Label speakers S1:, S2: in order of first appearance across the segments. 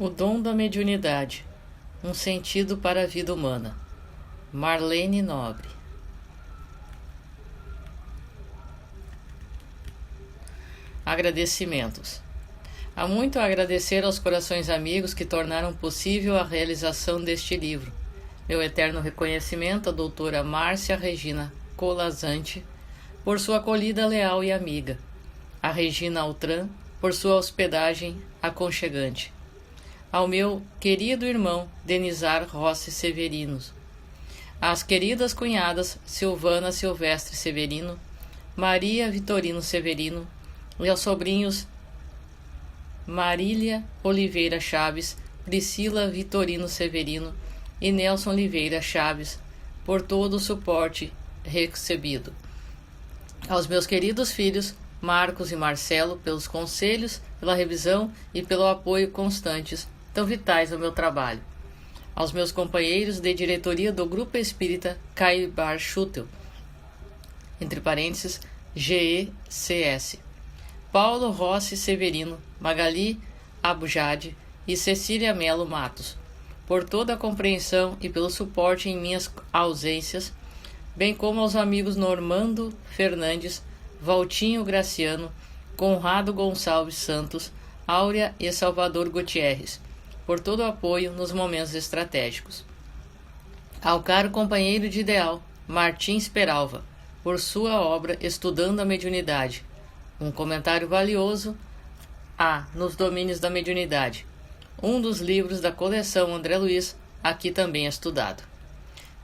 S1: O dom da mediunidade, um sentido para a vida humana. Marlene Nobre. Agradecimentos. Há muito a agradecer aos corações amigos que tornaram possível a realização deste livro. Meu eterno reconhecimento à doutora Márcia Regina Colasanti por sua acolhida leal e amiga. A Regina Altran por sua hospedagem aconchegante. Ao meu querido irmão Denizar Rossi Severino, às queridas cunhadas Silvana Silvestre Severino, Maria Vitorino Severino e aos sobrinhos Marília Oliveira Chaves, Priscila Vitorino Severino e Nelson Oliveira Chaves, por todo o suporte recebido. Aos meus queridos filhos Marcos e Marcelo, pelos conselhos, pela revisão e pelo apoio constantes, tão vitais ao meu trabalho. Aos meus companheiros de diretoria do Grupo Espírita Caibar Schutel, entre parênteses, GECS, Paulo Rossi Severino, Magali Abujade e Cecília Melo Matos, por toda a compreensão e pelo suporte em minhas ausências, bem como aos amigos Normando Fernandes, Valtinho Graciano, Conrado Gonçalves Santos, Áurea e Salvador Gutierrez, por todo o apoio nos momentos estratégicos. Ao caro companheiro de ideal, Martins Peralva, por sua obra Estudando a Mediunidade, um comentário valioso nos domínios da mediunidade, um dos livros da coleção André Luiz, aqui também estudado.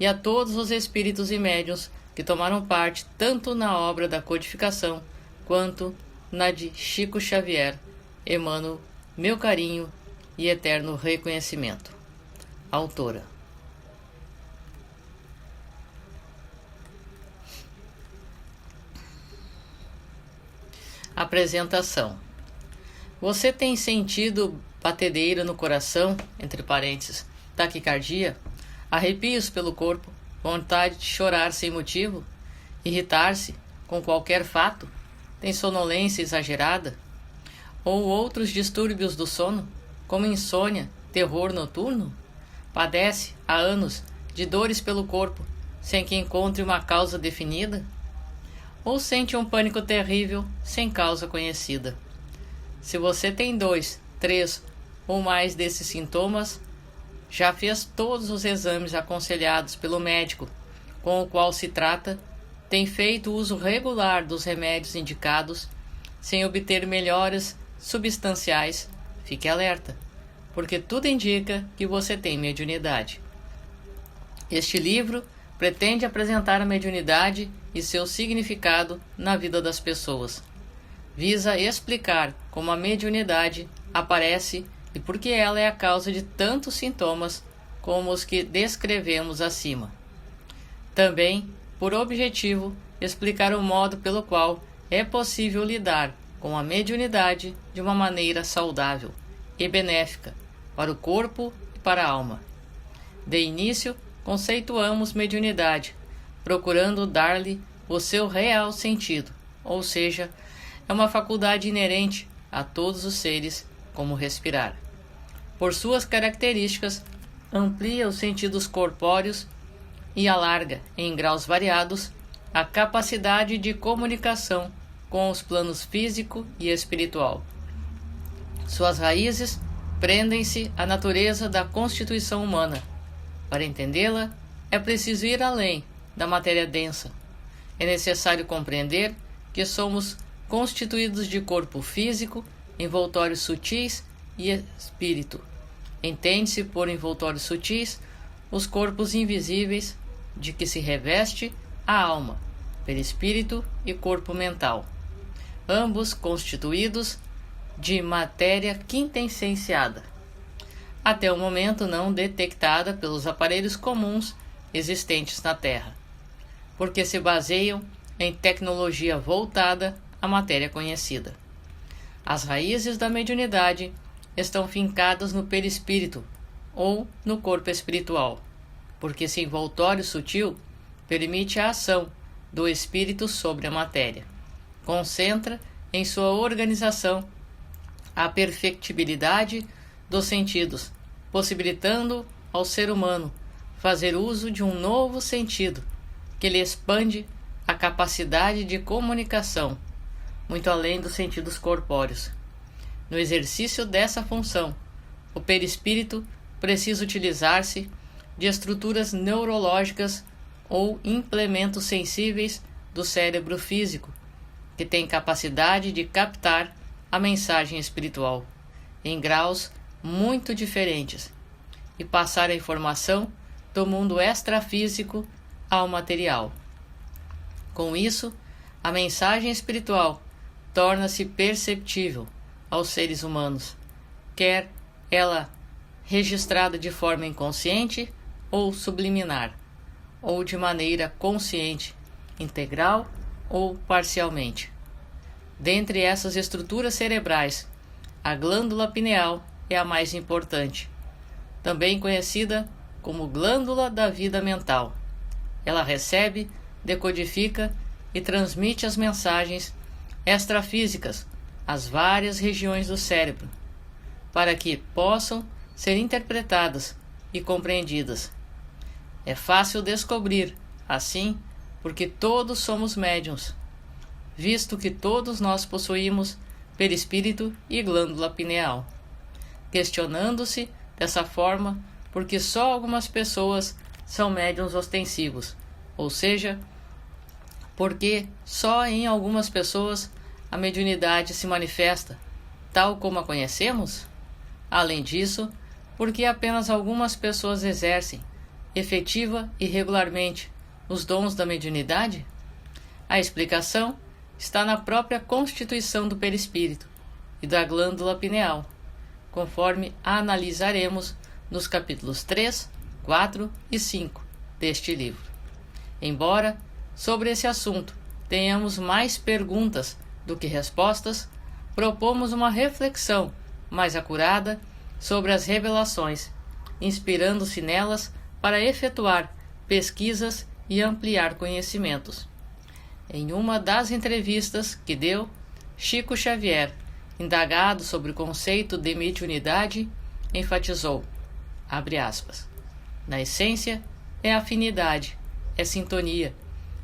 S1: E a todos os espíritos e médiuns que tomaram parte tanto na obra da codificação quanto na de Chico Xavier, Emmanuel, meu carinho e eterno reconhecimento. Autora. Apresentação. Você tem sentido batedeira no coração, entre parênteses, taquicardia, arrepios pelo corpo, vontade de chorar sem motivo, irritar-se com qualquer fato, tem sonolência exagerada, ou outros distúrbios do sono, como insônia, terror noturno? Padece, há anos, de dores pelo corpo, sem que encontre uma causa definida? Ou sente um pânico terrível, sem causa conhecida? Se você tem 2, 3 ou mais desses sintomas, já fez todos os exames aconselhados pelo médico com o qual se trata, tem feito uso regular dos remédios indicados, sem obter melhoras substanciais, fique alerta, porque tudo indica que você tem mediunidade. Este livro pretende apresentar a mediunidade e seu significado na vida das pessoas. Visa explicar como a mediunidade aparece e por que ela é a causa de tantos sintomas como os que descrevemos acima. Também, por objetivo, explicar o modo pelo qual é possível lidar com a mediunidade de uma maneira saudável e benéfica para o corpo e para a alma. De início, conceituamos mediunidade, procurando dar-lhe o seu real sentido, ou seja, é uma faculdade inerente a todos os seres, como respirar. Por suas características, amplia os sentidos corpóreos e alarga, em graus variados, a capacidade de comunicação com os planos físico e espiritual. Suas raízes prendem-se à natureza da constituição humana. Para entendê-la, é preciso ir além da matéria densa. É necessário compreender que somos constituídos de corpo físico, envoltórios sutis e espírito. Entende-se por envoltórios sutis os corpos invisíveis de que se reveste a alma, perispírito e corpo mental, ambos constituídos de matéria quintessenciada, até o momento não detectada pelos aparelhos comuns existentes na Terra, porque se baseiam em tecnologia voltada à matéria conhecida. As raízes da mediunidade estão fincadas no perispírito ou no corpo espiritual, porque esse envoltório sutil permite a ação do espírito sobre a matéria, concentra em sua organização a perfectibilidade dos sentidos, possibilitando ao ser humano fazer uso de um novo sentido, que lhe expande a capacidade de comunicação, muito além dos sentidos corpóreos. No exercício dessa função, o perispírito precisa utilizar-se de estruturas neurológicas ou implementos sensíveis do cérebro físico, que tem capacidade de captar a mensagem espiritual em graus muito diferentes e passar a informação do mundo extrafísico ao material. Com isso, a mensagem espiritual torna-se perceptível aos seres humanos, quer ela registrada de forma inconsciente ou subliminar, ou de maneira consciente, integral ou parcialmente. Dentre essas estruturas cerebrais, a glândula pineal é a mais importante, também conhecida como glândula da vida mental. Ela recebe, decodifica e transmite as mensagens extrafísicas às várias regiões do cérebro, para que possam ser interpretadas e compreendidas. É fácil descobrir, assim, porque todos somos médiuns, visto que todos nós possuímos perispírito e glândula pineal. Questionando-se dessa forma, porque só algumas pessoas são médiuns ostensivos, ou seja, porque só em algumas pessoas a mediunidade se manifesta, tal como a conhecemos? Além disso, porque apenas algumas pessoas exercem, efetiva e regularmente, os dons da mediunidade? A explicação está na própria constituição do perispírito e da glândula pineal, conforme analisaremos nos capítulos 3, 4 e 5 deste livro. Embora, sobre esse assunto, tenhamos mais perguntas do que respostas, propomos uma reflexão mais acurada sobre as revelações, inspirando-se nelas para efetuar pesquisas e ampliar conhecimentos. Em uma das entrevistas que deu, Chico Xavier, indagado sobre o conceito de mediunidade, enfatizou, abre aspas, na essência é afinidade, é sintonia,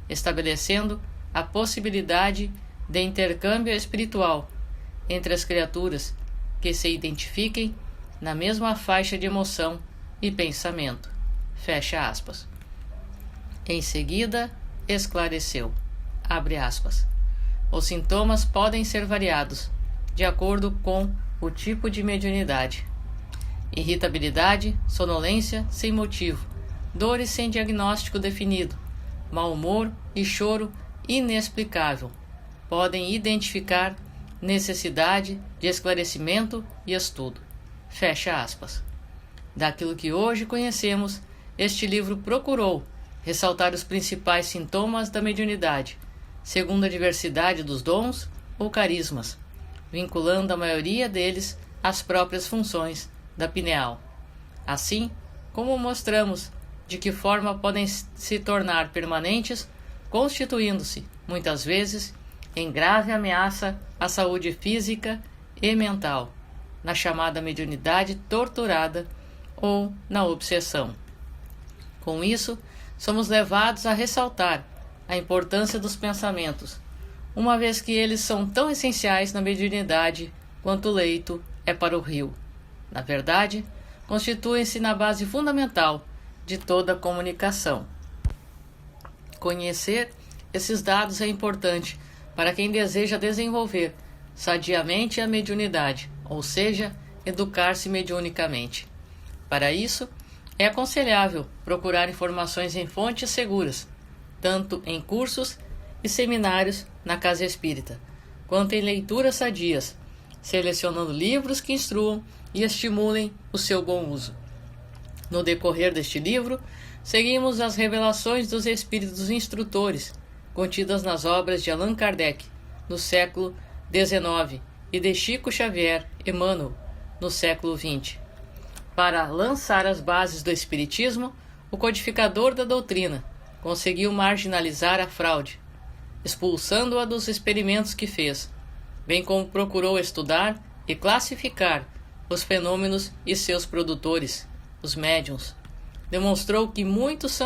S1: estabelecendo a possibilidade de intercâmbio espiritual entre as criaturas que se identifiquem na mesma faixa de emoção e pensamento. Fecha aspas. Em seguida, esclareceu, abre aspas, os sintomas podem ser variados, de acordo com o tipo de mediunidade. Irritabilidade, sonolência sem motivo, dores sem diagnóstico definido, mau humor e choro inexplicável podem identificar necessidade de esclarecimento e estudo. Fecha aspas. Daquilo que hoje conhecemos, este livro procurou ressaltar os principais sintomas da mediunidade, segundo a diversidade dos dons ou carismas, vinculando a maioria deles às próprias funções da pineal. Assim como mostramos de que forma podem se tornar permanentes, constituindo-se, muitas vezes, em grave ameaça à saúde física e mental, na chamada mediunidade torturada ou na obsessão. Com isso, somos levados a ressaltar a importância dos pensamentos, uma vez que eles são tão essenciais na mediunidade quanto o leito é para o rio. Na verdade, constituem-se na base fundamental de toda a comunicação. Conhecer esses dados é importante para quem deseja desenvolver sadiamente a mediunidade, ou seja, educar-se mediunicamente. Para isso, é aconselhável procurar informações em fontes seguras, tanto em cursos e seminários na casa espírita, quanto em leituras sadias, selecionando livros que instruam e estimulem o seu bom uso. No decorrer deste livro, seguimos as revelações dos espíritos instrutores, contidas nas obras de Allan Kardec, no século XIX, e de Chico Xavier Emmanuel, no século XX. Para lançar as bases do Espiritismo, o codificador da doutrina conseguiu marginalizar a fraude, expulsando-a dos experimentos que fez, bem como procurou estudar e classificar os fenômenos e seus produtores, os médiuns. Demonstrou que muitos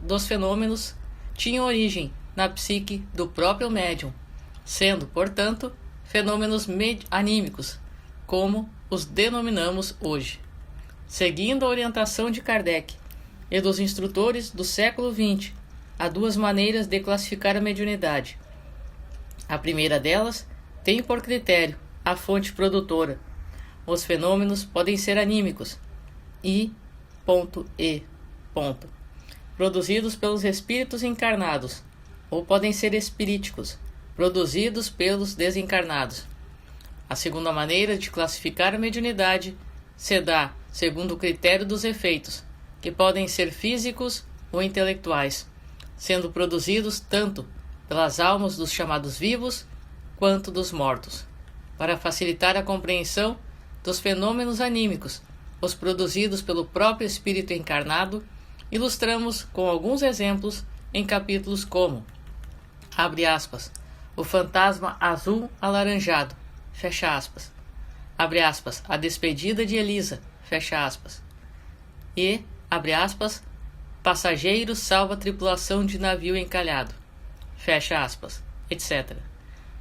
S1: dos fenômenos tinham origem na psique do próprio médium, sendo, portanto, fenômenos anímicos, como os denominamos hoje. Seguindo a orientação de Kardec e dos instrutores do século XX, há duas maneiras de classificar a mediunidade. A primeira delas tem por critério a fonte produtora. Os fenômenos podem ser anímicos e produzidos pelos espíritos encarnados, ou podem ser espiríticos, produzidos pelos desencarnados. A segunda maneira de classificar a mediunidade se dá segundo o critério dos efeitos, que podem ser físicos ou intelectuais, sendo produzidos tanto pelas almas dos chamados vivos quanto dos mortos. Para facilitar a compreensão dos fenômenos anímicos, os produzidos pelo próprio espírito encarnado, ilustramos com alguns exemplos em capítulos como, abre aspas, o fantasma azul alaranjado, fecha aspas, abre aspas, a despedida de Elisa, fecha aspas, e, abre aspas, passageiro salva tripulação de navio encalhado, fecha aspas, etc.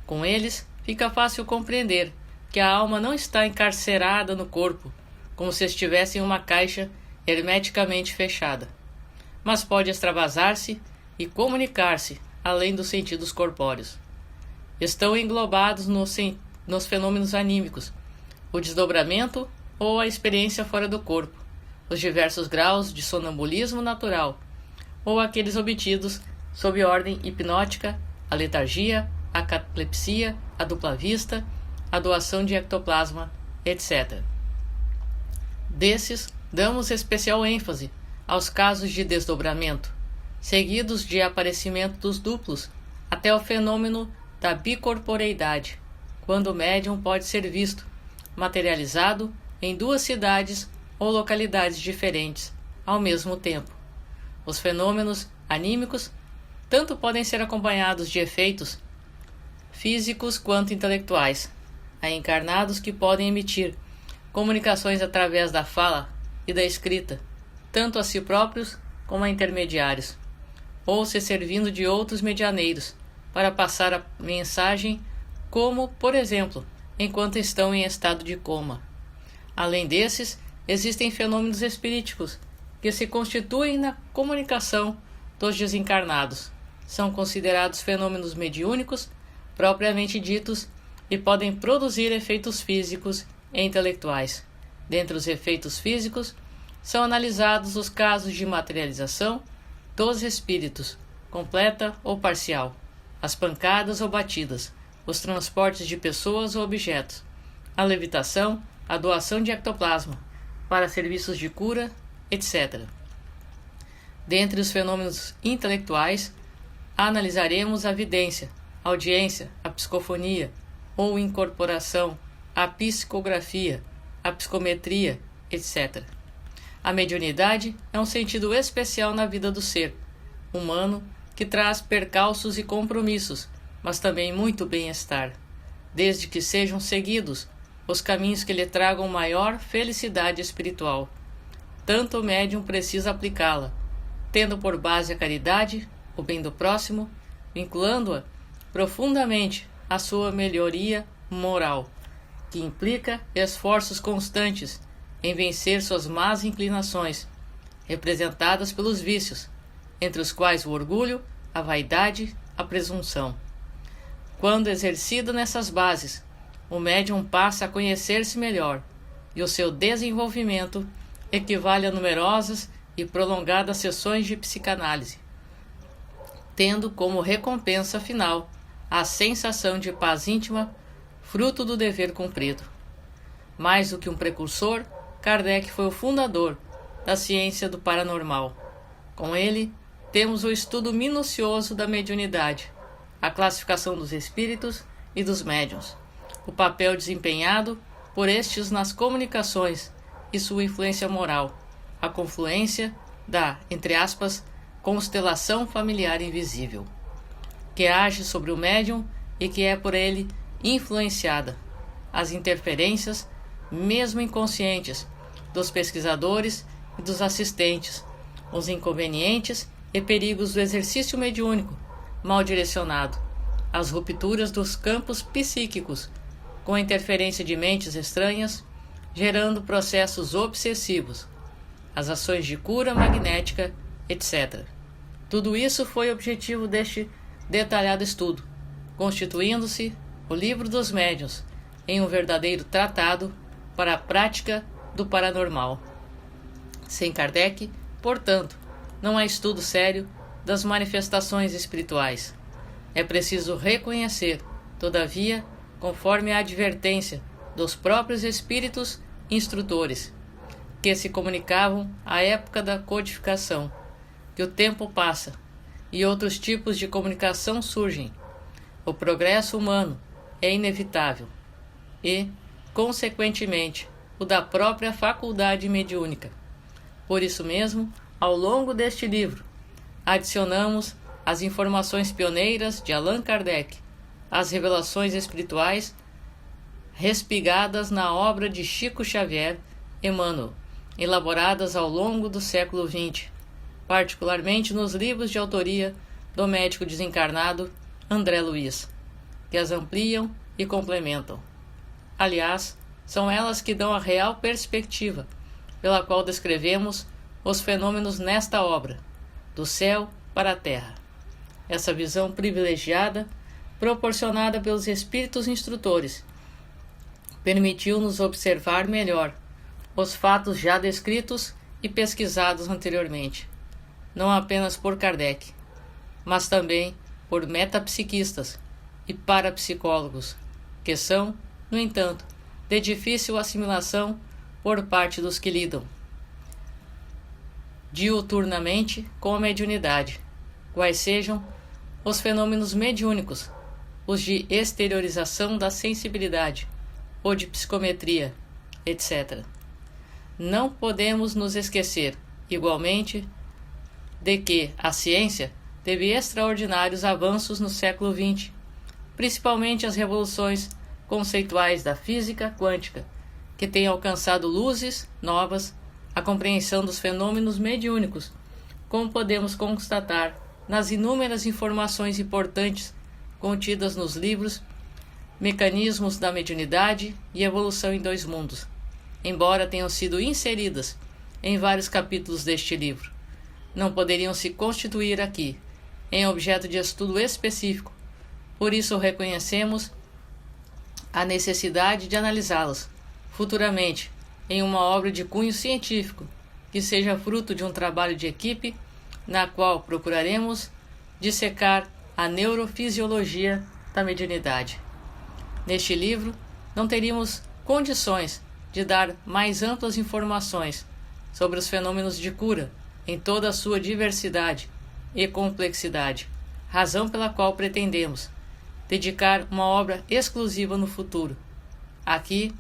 S1: Com eles, fica fácil compreender que a alma não está encarcerada no corpo, como se estivesse em uma caixa hermeticamente fechada, mas pode extravasar-se e comunicar-se além dos sentidos corpóreos. Estão englobados nos fenômenos anímicos, o desdobramento ou a experiência fora do corpo, os diversos graus de sonambulismo natural, ou aqueles obtidos sob ordem hipnótica, a letargia, a catalepsia, a dupla vista, a doação de ectoplasma, etc. Desses, damos especial ênfase aos casos de desdobramento, seguidos de aparecimento dos duplos, até o fenômeno da bicorporeidade, quando o médium pode ser visto, materializado em duas cidades ou localidades diferentes, ao mesmo tempo. Os fenômenos anímicos tanto podem ser acompanhados de efeitos físicos quanto intelectuais. Há encarnados que podem emitir comunicações através da fala e da escrita, tanto a si próprios como a intermediários, ou se servindo de outros medianeiros para passar a mensagem, como, por exemplo, enquanto estão em estado de coma. Além desses, existem fenômenos espiríticos que se constituem na comunicação dos desencarnados. São considerados fenômenos mediúnicos, propriamente ditos, e podem produzir efeitos físicos e intelectuais. Dentre os efeitos físicos, são analisados os casos de materialização dos espíritos, completa ou parcial, as pancadas ou batidas, os transportes de pessoas ou objetos, a levitação, a doação de ectoplasma para serviços de cura, etc. Dentre os fenômenos intelectuais, analisaremos a vidência, a audiência, a psicofonia ou incorporação, a psicografia, a psicometria, etc. A mediunidade é um sentido especial na vida do ser humano que traz percalços e compromissos, mas também muito bem-estar, desde que sejam seguidos os caminhos que lhe tragam maior felicidade espiritual. Tanto o médium precisa aplicá-la, tendo por base a caridade, o bem do próximo, vinculando-a profundamente à sua melhoria moral, que implica esforços constantes em vencer suas más inclinações, representadas pelos vícios, entre os quais o orgulho, a vaidade, a presunção. Quando exercido nessas bases, o médium passa a conhecer-se melhor, e o seu desenvolvimento equivale a numerosas e prolongadas sessões de psicanálise, tendo como recompensa final a sensação de paz íntima, fruto do dever cumprido. Mais do que um precursor, Kardec foi o fundador da ciência do paranormal. Com ele, temos o estudo minucioso da mediunidade, a classificação dos espíritos e dos médiuns, o papel desempenhado por estes nas comunicações e sua influência moral, a confluência da, entre aspas, constelação familiar invisível, que age sobre o médium e que é por ele influenciada, as interferências mesmo inconscientes, dos pesquisadores e dos assistentes, os inconvenientes e perigos do exercício mediúnico mal direcionado, as rupturas dos campos psíquicos, com a interferência de mentes estranhas, gerando processos obsessivos, as ações de cura magnética, etc. Tudo isso foi objetivo deste detalhado estudo, constituindo-se o Livro dos Médiuns em um verdadeiro tratado para a prática do paranormal. Sem Kardec, portanto, não há estudo sério das manifestações espirituais. É preciso reconhecer, todavia, conforme a advertência dos próprios espíritos instrutores, que se comunicavam à época da codificação, que o tempo passa e outros tipos de comunicação surgem. O progresso humano é inevitável e, consequentemente, o da própria faculdade mediúnica. Por isso mesmo, ao longo deste livro, adicionamos as informações pioneiras de Allan Kardec, as revelações espirituais respigadas na obra de Chico Xavier, Emmanuel, elaboradas ao longo do século XX, particularmente nos livros de autoria do médico desencarnado André Luiz, que as ampliam e complementam. Aliás, são elas que dão a real perspectiva pela qual descrevemos os fenômenos nesta obra, do céu para a terra. Essa visão privilegiada, proporcionada pelos espíritos instrutores, permitiu-nos observar melhor os fatos já descritos e pesquisados anteriormente, não apenas por Kardec, mas também por metapsiquistas e parapsicólogos, que são, no entanto, de difícil assimilação por parte dos que lidam diuturnamente com a mediunidade, quais sejam os fenômenos mediúnicos, os de exteriorização da sensibilidade, ou de psicometria, etc. Não podemos nos esquecer, igualmente, de que a ciência teve extraordinários avanços no século XX, principalmente as revoluções conceituais da física quântica, que têm alcançado luzes novas à compreensão dos fenômenos mediúnicos, como podemos constatar nas inúmeras informações importantes contidas nos livros Mecanismos da Mediunidade e Evolução em Dois Mundos, embora tenham sido inseridas em vários capítulos deste livro. Não poderiam se constituir aqui em objeto de estudo específico, por isso reconhecemos a necessidade de analisá-los futuramente em uma obra de cunho científico, que seja fruto de um trabalho de equipe, na qual procuraremos dissecar a neurofisiologia da mediunidade. Neste livro, não teríamos condições de dar mais amplas informações sobre os fenômenos de cura em toda a sua diversidade e complexidade, razão pela qual pretendemos dedicar uma obra exclusiva no futuro. Aqui,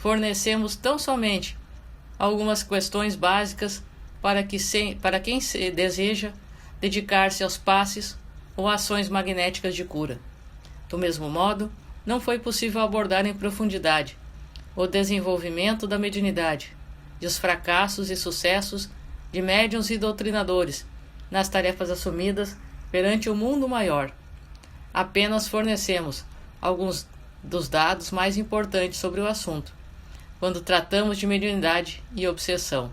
S1: fornecemos tão somente algumas questões básicas para quem se deseja dedicar-se aos passes ou ações magnéticas de cura. Do mesmo modo, não foi possível abordar em profundidade o desenvolvimento da mediunidade, de os fracassos e sucessos de médiuns e doutrinadores nas tarefas assumidas perante o mundo maior. Apenas fornecemos alguns dos dados mais importantes sobre o assunto, quando tratamos de mediunidade e obsessão.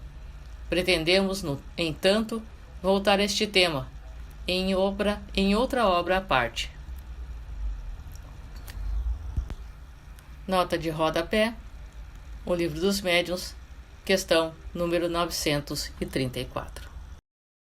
S1: Pretendemos, no entanto, voltar a este tema em outra obra à parte. Nota de rodapé: O Livro dos Médiuns, questão número 934.